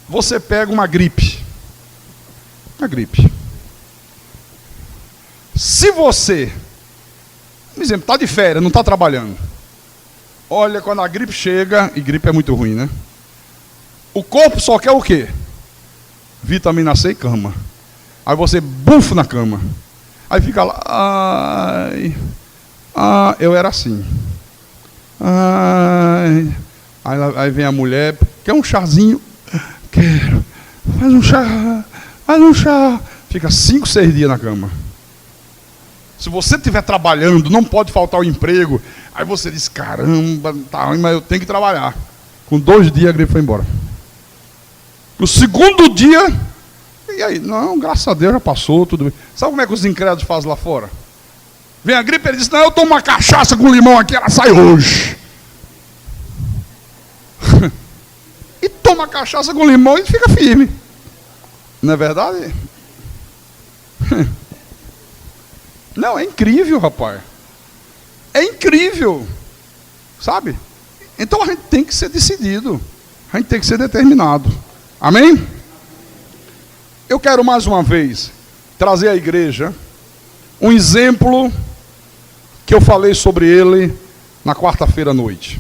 Você pega uma gripe. Uma gripe. Se você, um exemplo, está de férias, não está trabalhando. Olha, quando a gripe chega, e gripe é muito ruim, né? O corpo só quer o quê? Vitamina C e cama. Aí você bufa na cama. Aí fica lá, eu era assim. Aí vem a mulher, quer um chazinho? Quero. Faz um chá. Fica 5, 6 dias na cama. Se você estiver trabalhando, não pode faltar o emprego. Aí você diz, caramba, tá, mas eu tenho que trabalhar. Com 2 dias a gripe foi embora. No segundo dia, e aí? Não, graças a Deus já passou, tudo bem. Sabe como é que os incrédulos fazem lá fora? Vem a gripe, ele diz, não, eu tomo uma cachaça com limão aqui, ela sai hoje. E toma cachaça com limão e fica firme. Não é verdade? Não, é incrível, rapaz. É incrível. Sabe? Então a gente tem que ser decidido. A gente tem que ser determinado. Amém? Eu quero mais uma vez trazer à igreja um exemplo que eu falei sobre ele na quarta-feira à noite.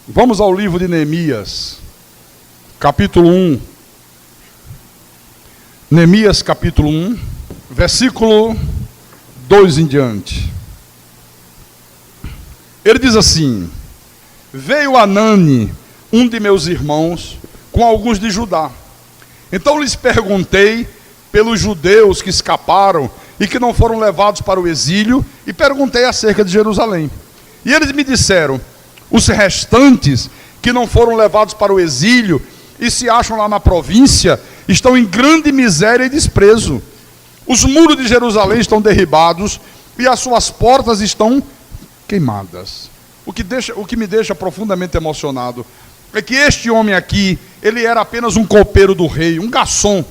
Vamos ao livro de Neemias, capítulo 1. Neemias, capítulo 1, versículo 2 em diante. Ele diz assim: veio Anani, um de meus irmãos, com alguns de Judá. Então lhes perguntei pelos judeus que escaparam e que não foram levados para o exílio, e perguntei acerca de Jerusalém. E eles me disseram: os restantes que não foram levados para o exílio e se acham lá na província, estão em grande miséria e desprezo. Os muros de Jerusalém estão derribados e as suas portas estão queimadas. O que me deixa profundamente emocionado é que este homem aqui, ele era apenas um copeiro do rei, um garçom.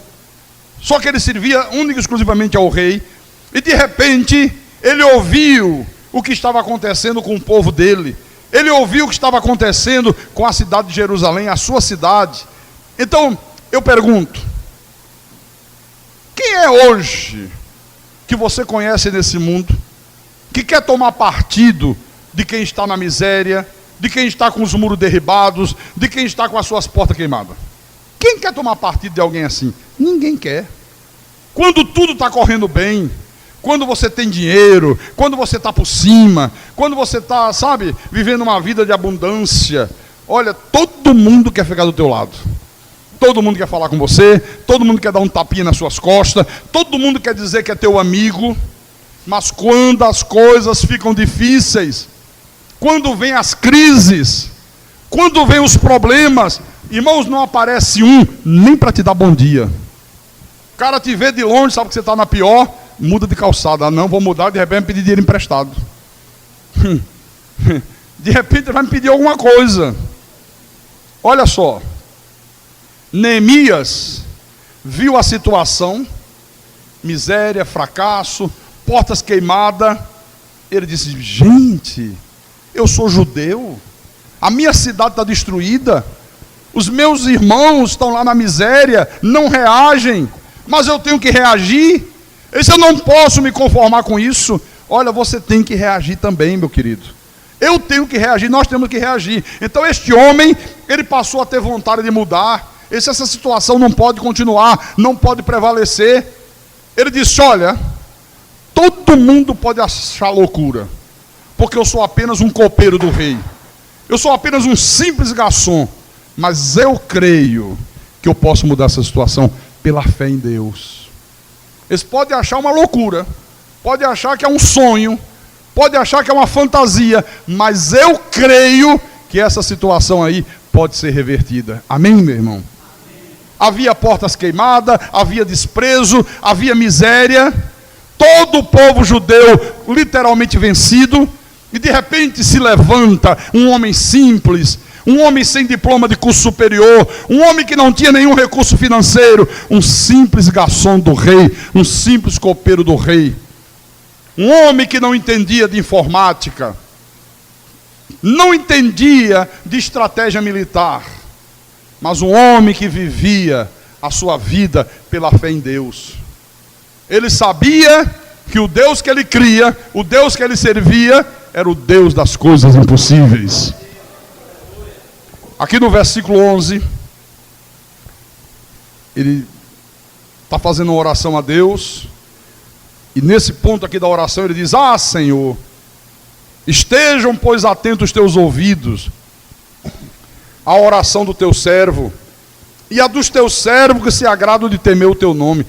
Só que ele servia única e exclusivamente ao rei. E de repente, ele ouviu o que estava acontecendo com o povo dele. Ele ouviu o que estava acontecendo com a cidade de Jerusalém, a sua cidade. Então, eu pergunto: quem é hoje que você conhece nesse mundo, que quer tomar partido de quem está na miséria, de quem está com os muros derribados, de quem está com as suas portas queimadas? Quem quer tomar partido de alguém assim? Ninguém quer. Quando tudo está correndo bem, quando você tem dinheiro, quando você está por cima, quando você está, vivendo uma vida de abundância, olha, todo mundo quer ficar do teu lado. Todo mundo quer falar com você, todo mundo quer dar um tapinha nas suas costas, todo mundo quer dizer que é teu amigo. Mas quando as coisas ficam difíceis, quando vem as crises, quando vem os problemas, irmãos, não aparece um nem para te dar bom dia. O cara te vê de longe, sabe que você está na pior, muda de calçada. Ah, não, vou mudar, de repente pedir dinheiro emprestado. De repente vai me pedir alguma coisa. Olha só, Neemias viu a situação, miséria, fracasso, portas queimadas. Ele disse: gente, eu sou judeu, a minha cidade está destruída, os meus irmãos estão lá na miséria, não reagem, mas eu tenho que reagir. Eu não posso me conformar com isso. Olha, você tem que reagir também, meu querido. Eu tenho que reagir, nós temos que reagir. Então este homem, ele passou a ter vontade de mudar. Essa situação não pode continuar, não pode prevalecer. Ele disse: olha, todo mundo pode achar loucura, porque eu sou apenas um copeiro do rei, eu sou apenas um simples garçom, mas eu creio que eu posso mudar essa situação pela fé em Deus. Eles podem achar uma loucura, podem achar que é um sonho, podem achar que é uma fantasia, mas eu creio que essa situação aí pode ser revertida. Amém, meu irmão? Havia portas queimadas, havia desprezo, havia miséria, todo o povo judeu literalmente vencido, e de repente se levanta um homem simples, um homem sem diploma de curso superior, um homem que não tinha nenhum recurso financeiro, um simples garçom do rei, um simples copeiro do rei, um homem que não entendia de informática, não entendia de estratégia militar, mas um homem que vivia a sua vida pela fé em Deus. Ele sabia que o Deus que ele cria, o Deus que ele servia, era o Deus das coisas impossíveis. Aqui no versículo 11, ele está fazendo uma oração a Deus, e nesse ponto aqui da oração ele diz: ah, Senhor, estejam, pois, atentos os teus ouvidos à oração do teu servo, e a dos teus servos que se agradam de temer o teu nome.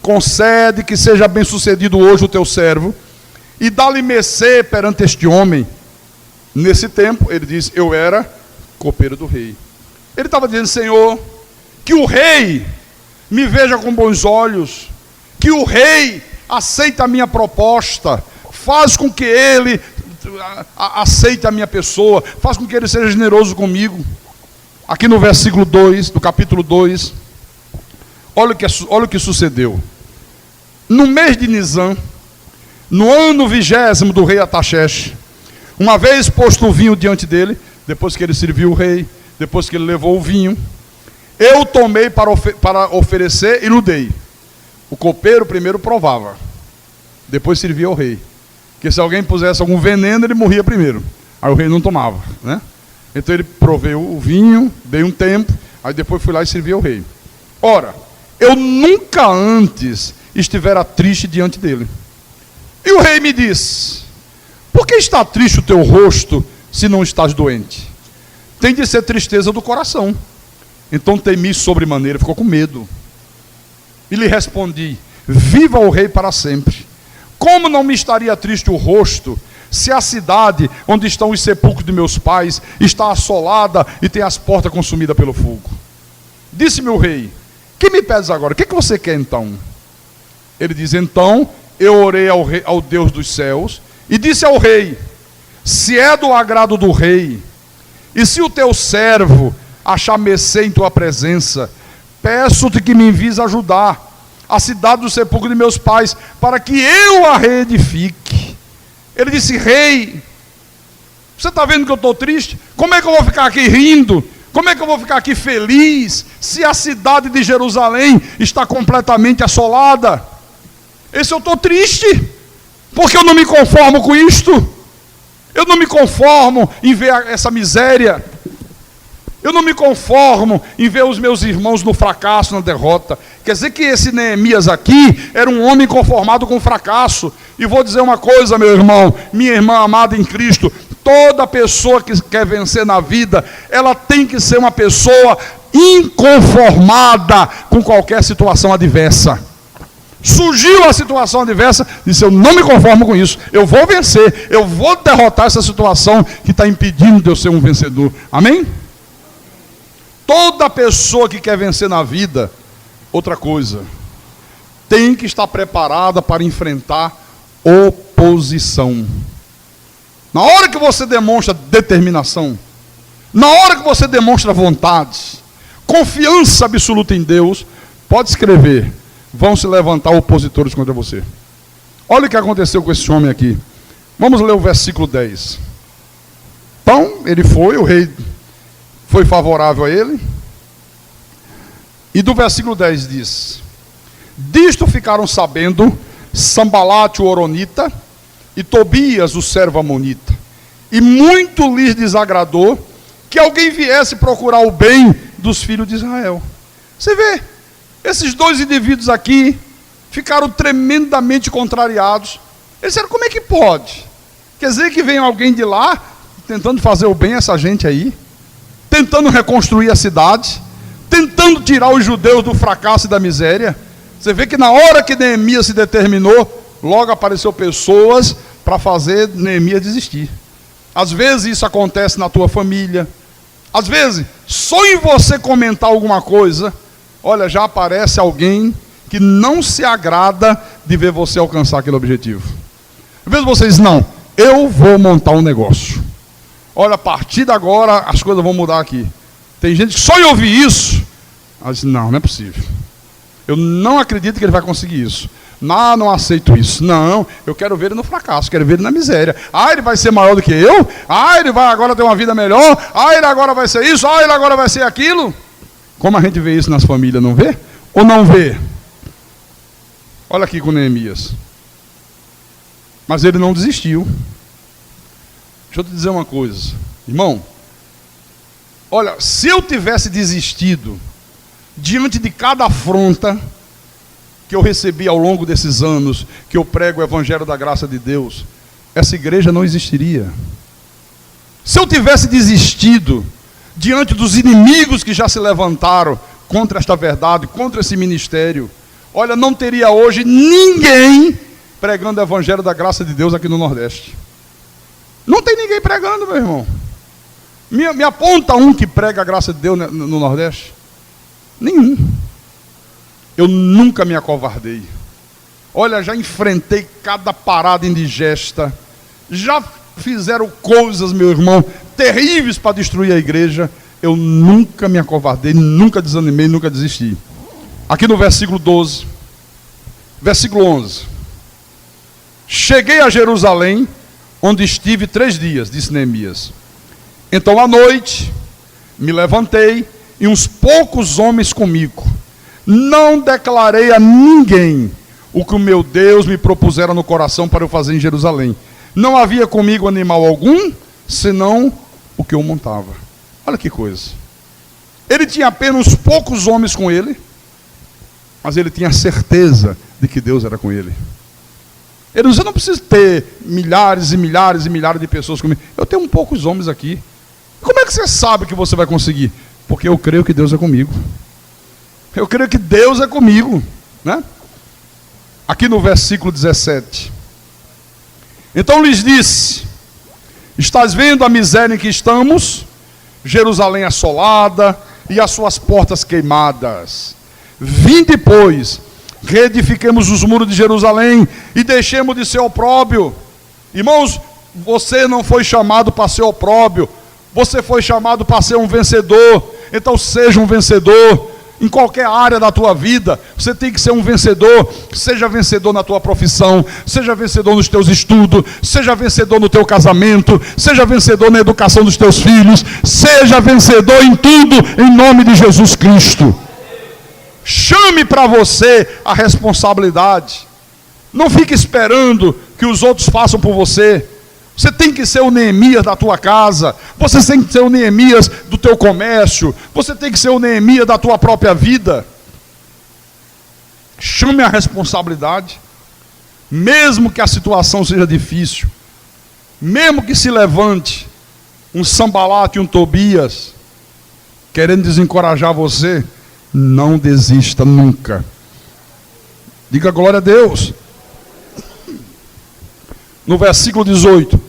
Concede que seja bem sucedido hoje o teu servo, e dá-lhe mercê perante este homem. Nesse tempo, ele diz: eu era copeiro do rei. Ele estava dizendo: Senhor, que o rei me veja com bons olhos, que o rei aceite a minha proposta, faz com que ele aceite a minha pessoa, faz com que ele seja generoso comigo. Aqui no versículo 2, do capítulo 2, olha o que sucedeu. No mês de Nisan, no ano 20º do rei Artaxerxes, uma vez posto o vinho diante dele, depois que ele serviu o rei, depois que ele levou o vinho, eu tomei para oferecer e lhe dei. O copeiro primeiro provava, depois servia ao rei. Porque se alguém pusesse algum veneno, ele morria primeiro. Aí o rei não tomava, né? Então ele proveu o vinho, dei um tempo, aí depois fui lá e servi ao rei. Ora, eu nunca antes estivera triste diante dele. E o rei me disse: por que está triste o teu rosto, se não estás doente? Tem de ser tristeza do coração. Então temi sobremaneira, ficou com medo. E lhe respondi: viva o rei para sempre. Como não me estaria triste o rosto, se a cidade onde estão os sepulcros de meus pais está assolada e tem as portas consumidas pelo fogo? Disse-me o rei: que me pedes agora? O que você quer então? Ele diz: então eu orei ao Deus dos céus e disse ao rei: se é do agrado do rei, e se o teu servo achar mercê em tua presença, peço-te que me envies ajudar a cidade do sepulcro de meus pais, para que eu a reedifique. Ele disse: rei, você está vendo que eu estou triste? Como é que eu vou ficar aqui rindo? Como é que eu vou ficar aqui feliz, se a cidade de Jerusalém está completamente assolada? Esse eu estou triste, porque eu não me conformo com isto. Eu não me conformo em ver essa miséria. Eu não me conformo em ver os meus irmãos no fracasso, na derrota. Quer dizer que esse Neemias aqui era um homem conformado com o fracasso. E vou dizer uma coisa, meu irmão, minha irmã amada em Cristo: toda pessoa que quer vencer na vida, ela tem que ser uma pessoa inconformada com qualquer situação adversa. Surgiu a situação adversa, disse: eu não me conformo com isso, eu vou vencer, eu vou derrotar essa situação que está impedindo de eu ser um vencedor. Amém? Toda pessoa que quer vencer na vida, outra coisa, tem que estar preparada para enfrentar oposição. Na hora que você demonstra determinação, na hora que você demonstra vontade, confiança absoluta em Deus, pode escrever: vão se levantar opositores contra você. Olha o que aconteceu com esse homem aqui. Vamos ler o versículo 10. Então, ele foi, o rei foi favorável a ele. E do versículo 10 diz: disto ficaram sabendo Sambalate o Horonita e Tobias o servo amonita, e muito lhes desagradou que alguém viesse procurar o bem dos filhos de Israel. Você vê, esses dois indivíduos aqui ficaram tremendamente contrariados. Eles disseram: como é que pode? Quer dizer que vem alguém de lá tentando fazer o bem a essa gente aí, tentando reconstruir a cidade, tentando tirar os judeus do fracasso e da miséria. Você vê que na hora que Neemias se determinou, logo apareceu pessoas para fazer Neemias desistir. Às vezes isso acontece na tua família. Às vezes, só em você comentar alguma coisa, olha, já aparece alguém que não se agrada de ver você alcançar aquele objetivo. Às vezes você diz: não, eu vou montar um negócio. Olha, a partir de agora as coisas vão mudar aqui. Tem gente que só em ouvir isso, ela diz: não, não é possível. Eu não acredito que ele vai conseguir isso. Não, não aceito isso. Não, eu quero ver ele no fracasso, quero ver ele na miséria. Ah, ele vai ser maior do que eu? Ah, ele vai agora ter uma vida melhor? Ah, ele agora vai ser isso? Ah, ele agora vai ser aquilo? Como a gente vê isso nas famílias, não vê? Ou não vê? Olha aqui com Neemias. Mas ele não desistiu. Deixa eu te dizer uma coisa, irmão. Olha, se eu tivesse desistido diante de cada afronta que eu recebi ao longo desses anos que eu prego o Evangelho da Graça de Deus, essa igreja não existiria. Se eu tivesse desistido diante dos inimigos que já se levantaram contra esta verdade, contra esse ministério, olha, não teria hoje ninguém pregando o Evangelho da Graça de Deus aqui no Nordeste. Não tem ninguém pregando, meu irmão. Me aponta um que prega a graça de Deus no Nordeste. Nenhum. Eu nunca me acovardei. Olha, já enfrentei cada parada indigesta. Já fizeram coisas, meu irmão, terríveis para destruir a igreja. Eu nunca me acovardei, nunca desanimei, nunca desisti. Aqui no versículo 12, versículo 11. Cheguei a Jerusalém, onde estive 3 dias, disse Neemias. Então à noite me levantei e uns poucos homens comigo. Não declarei a ninguém o que o meu Deus me propusera no coração para eu fazer em Jerusalém. Não havia comigo animal algum, senão o que eu montava. Olha que coisa. Ele tinha apenas uns poucos homens com ele, mas ele tinha certeza de que Deus era com ele. Ele disse: eu não preciso ter milhares e milhares e milhares de pessoas comigo. Eu tenho poucos homens aqui. Como é que você sabe que você vai conseguir? Porque eu creio que Deus é comigo. Eu creio que Deus é comigo, né? Aqui no versículo 17. Então lhes disse: estás vendo a miséria em que estamos? Jerusalém assolada e as suas portas queimadas. Vinde, pois, reedifiquemos os muros de Jerusalém e deixemos de ser opróbio. Irmãos, você não foi chamado para ser opróbio, você foi chamado para ser um vencedor. Então seja um vencedor. Em qualquer área da tua vida, você tem que ser um vencedor. Seja vencedor na tua profissão, seja vencedor nos teus estudos, seja vencedor no teu casamento, seja vencedor na educação dos teus filhos, seja vencedor em tudo, em nome de Jesus Cristo. Chame para você a responsabilidade. Não fique esperando que os outros façam por você. Você tem que ser o Neemias da tua casa. Você tem que ser o Neemias do teu comércio. Você tem que ser o Neemias da tua própria vida. Chame a responsabilidade. Mesmo que a situação seja difícil, mesmo que se levante um Sambalate e um Tobias querendo desencorajar você, não desista nunca. Diga glória a Deus. No versículo 18,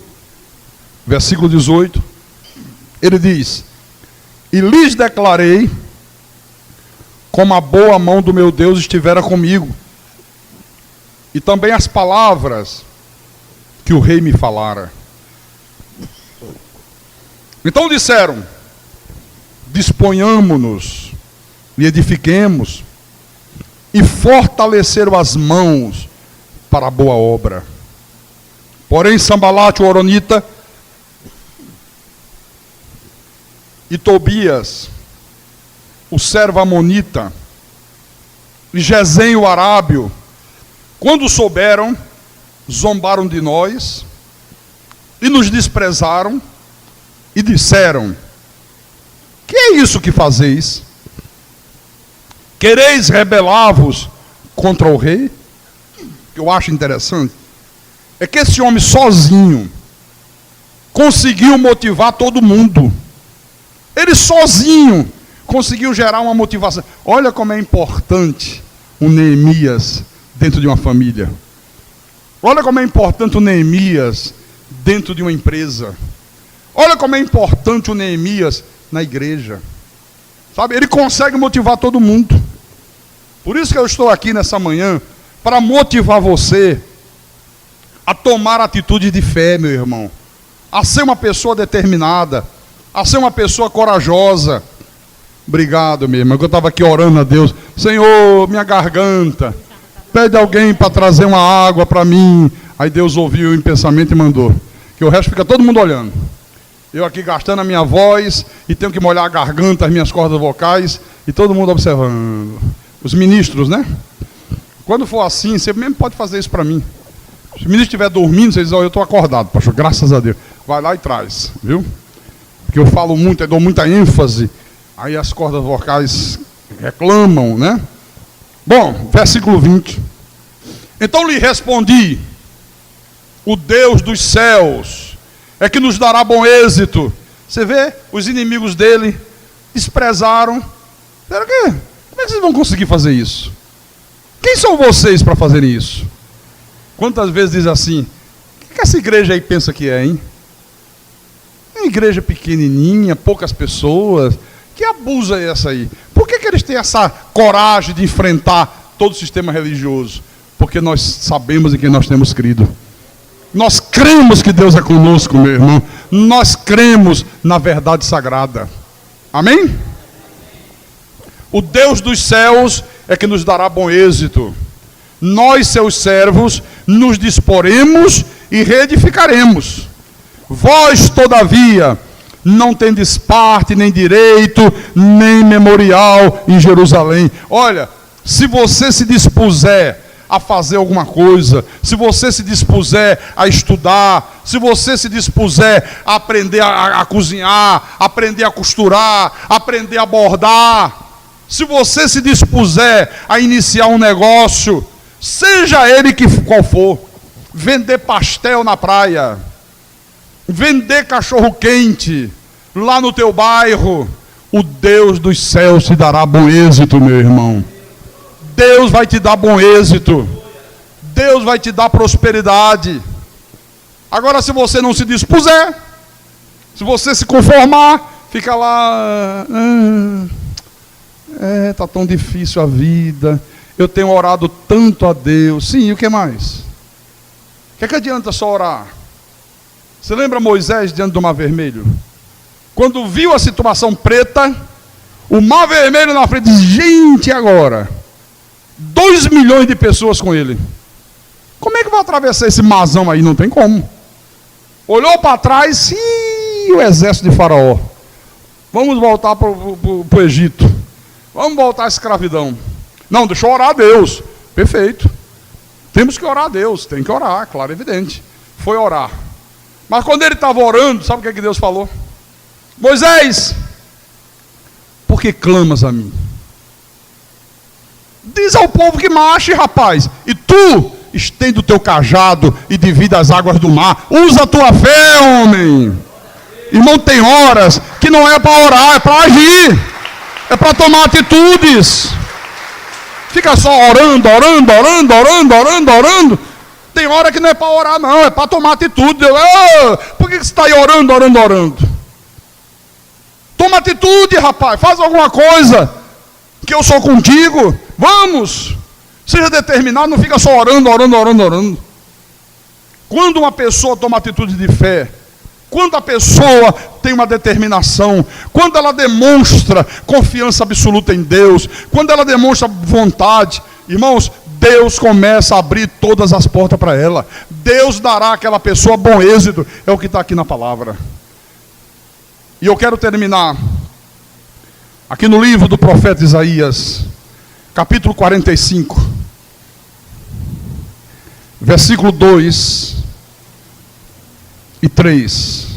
ele diz: e lhes declarei como a boa mão do meu Deus estivera comigo, e também as palavras que o rei me falara. Então disseram: disponhamo-nos e edifiquemos, e fortaleceram as mãos para a boa obra. Porém, Sambalate, o horonita, e Tobias, o servo amonita, e Gesem, o arábio, quando souberam, zombaram de nós, e nos desprezaram, e disseram: que é isso que fazeis? Quereis rebelar-vos contra o rei? Que eu acho interessante é que esse homem sozinho conseguiu motivar todo mundo. Ele sozinho conseguiu gerar uma motivação. Olha como é importante o Neemias dentro de uma família. Olha como é importante o Neemias dentro de uma empresa. Olha como é importante o Neemias na igreja. Sabe, ele consegue motivar todo mundo. Por isso que eu estou aqui nessa manhã, para motivar você a tomar atitude de fé, meu irmão, a ser uma pessoa determinada, a ser uma pessoa corajosa. Obrigado, meu irmão, que eu estava aqui orando a Deus: Senhor, minha garganta, pede alguém para trazer uma água para mim. Aí Deus ouviu em pensamento e mandou, que o resto fica todo mundo olhando. Eu aqui gastando a minha voz, e tenho que molhar a garganta, as minhas cordas vocais, e todo mundo observando. Os ministros, né? Quando for assim, você mesmo pode fazer isso para mim. Se o ministro estiver dormindo, você diz: eu estou acordado, pastor, graças a Deus. Vai lá e traz, viu? Porque eu falo muito, eu dou muita ênfase, aí as cordas vocais reclamam, né? Bom, versículo 20. Então lhe respondi: o Deus dos céus é que nos dará bom êxito. Você vê, os inimigos dele desprezaram. Será que? Como é que vocês vão conseguir fazer isso? Quem são vocês para fazerem isso? Quantas vezes diz assim: o que essa igreja aí pensa que é, hein? Uma igreja pequenininha, poucas pessoas. Que abuso é essa aí? Por que eles têm essa coragem de enfrentar todo o sistema religioso? Porque nós sabemos em quem nós temos crido. Nós cremos que Deus é conosco, meu irmão. Nós cremos na verdade sagrada. Amém? O Deus dos céus é que nos dará bom êxito. Nós, seus servos, nos disporemos e reedificaremos. Vós, todavia, não tendes parte, nem direito, nem memorial em Jerusalém. Olha, se você se dispuser a fazer alguma coisa, se você se dispuser a estudar, se você se dispuser a aprender a cozinhar, aprender a costurar, aprender a bordar, se você se dispuser a iniciar um negócio, seja ele qual for, vender pastel na praia, vender cachorro quente lá no teu bairro, o Deus dos céus te dará bom êxito, meu irmão. Deus vai te dar bom êxito. Deus vai te dar prosperidade. Agora, se você não se dispuser, se você se conformar, fica lá, tá tão difícil a vida, eu tenho orado tanto a Deus. Sim, e o que mais? O que adianta só orar? Você lembra Moisés diante do Mar Vermelho? Quando viu a situação preta, o Mar Vermelho na frente, disse: gente, agora 2 milhões de pessoas com ele. Como é que vai atravessar esse marzão aí? Não tem como. Olhou para trás, e o exército de Faraó. Vamos voltar para o Egito. Vamos voltar à escravidão. Não, deixa eu orar a Deus. Perfeito. Temos que orar a Deus. Tem que orar, claro, evidente. Foi orar. Mas quando ele estava orando, sabe o que Deus falou? Moisés, por que clamas a mim? Diz ao povo que marche, rapaz. E tu, estende o teu cajado e divide as águas do mar. Usa a tua fé, homem. Irmão, tem horas que não é para orar, é para agir. É para tomar atitudes. Fica só orando. Tem hora que não é para orar, não. É para tomar atitude. Por que você está aí orando? Toma atitude, rapaz. Faz alguma coisa. Que eu sou contigo. Vamos. Seja determinado, não fica só orando. Quando uma pessoa toma atitude de fé, quando a pessoa tem uma determinação, quando ela demonstra confiança absoluta em Deus, quando ela demonstra vontade, irmãos, Deus começa a abrir todas as portas para ela. Deus dará àquela pessoa bom êxito. É o que está aqui na palavra. E eu quero terminar aqui no livro do profeta Isaías, capítulo 45, versículo 2 e 3.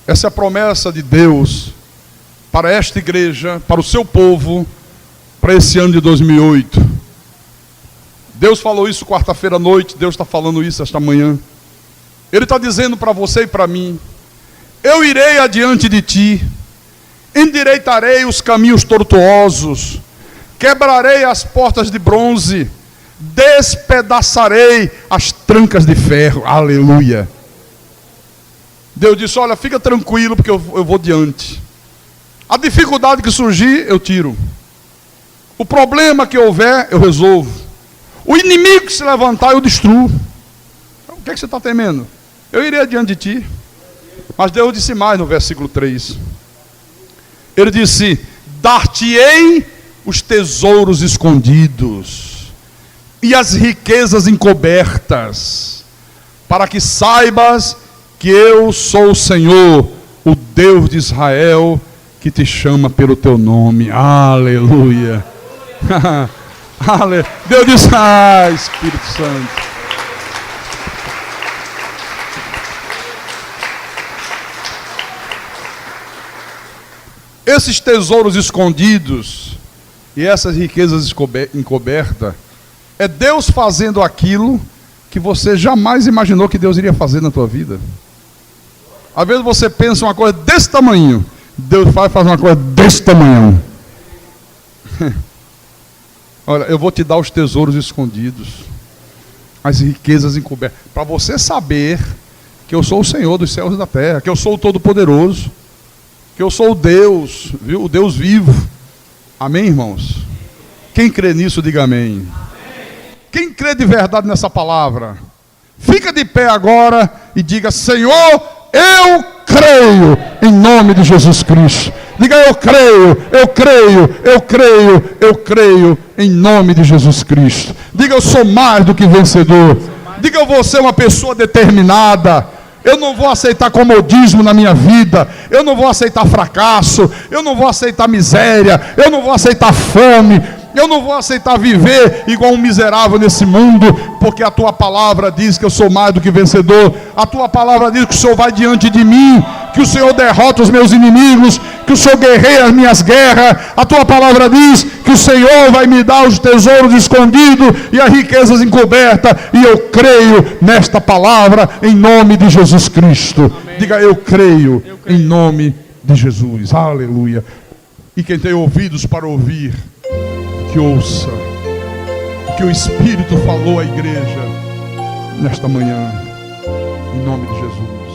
Essa é a promessa de Deus para esta igreja, para o seu povo, para esse ano de 2008. Deus falou isso quarta-feira à noite, Deus está falando isso esta manhã. Ele está dizendo para você e para mim: eu irei adiante de ti, endireitarei os caminhos tortuosos, quebrarei as portas de bronze, despedaçarei as trancas de ferro. Aleluia. Deus disse: olha, fica tranquilo, porque eu vou diante. A dificuldade que surgir, eu tiro. O problema que houver, eu resolvo. O inimigo que se levantar, eu destruo. Então, o que é que você está temendo? Eu irei adiante de ti. Mas Deus disse mais no versículo 3. Ele disse: dar-te-ei os tesouros escondidos e as riquezas encobertas, para que saibas que eu sou o Senhor, o Deus de Israel, que te chama pelo teu nome. Aleluia. Deus diz: Espírito Santo. Esses tesouros escondidos e essas riquezas encobertas é Deus fazendo aquilo que você jamais imaginou que Deus iria fazer na tua vida. Às vezes você pensa uma coisa desse tamanho, Deus faz uma coisa desse tamanho. Olha, eu vou te dar os tesouros escondidos, as riquezas encobertas, para você saber que eu sou o Senhor dos céus e da terra, que eu sou o Todo-Poderoso, que eu sou o Deus, viu? O Deus vivo. Amém, irmãos? Quem crê nisso, diga amém. Quem crê de verdade nessa palavra, fica de pé agora e diga: Senhor, eu creio em nome de Jesus Cristo. Diga: eu creio em nome de Jesus Cristo. Diga: eu sou mais do que vencedor. Diga: eu vou ser uma pessoa determinada. Eu não vou aceitar comodismo na minha vida. Eu não vou aceitar fracasso. Eu não vou aceitar miséria. Eu não vou aceitar fome. Eu não vou aceitar viver igual um miserável nesse mundo, porque a tua palavra diz que eu sou mais do que vencedor. A tua palavra diz que o Senhor vai diante de mim, que o Senhor derrota os meus inimigos, que o Senhor guerreia as minhas guerras. A tua palavra diz que o Senhor vai me dar os tesouros escondidos e as riquezas encobertas, e eu creio nesta palavra em nome de Jesus Cristo. Amém. Diga: eu creio em nome de Jesus. Aleluia. E quem tem ouvidos para ouvir, que ouça o que o Espírito falou à igreja nesta manhã, em nome de Jesus.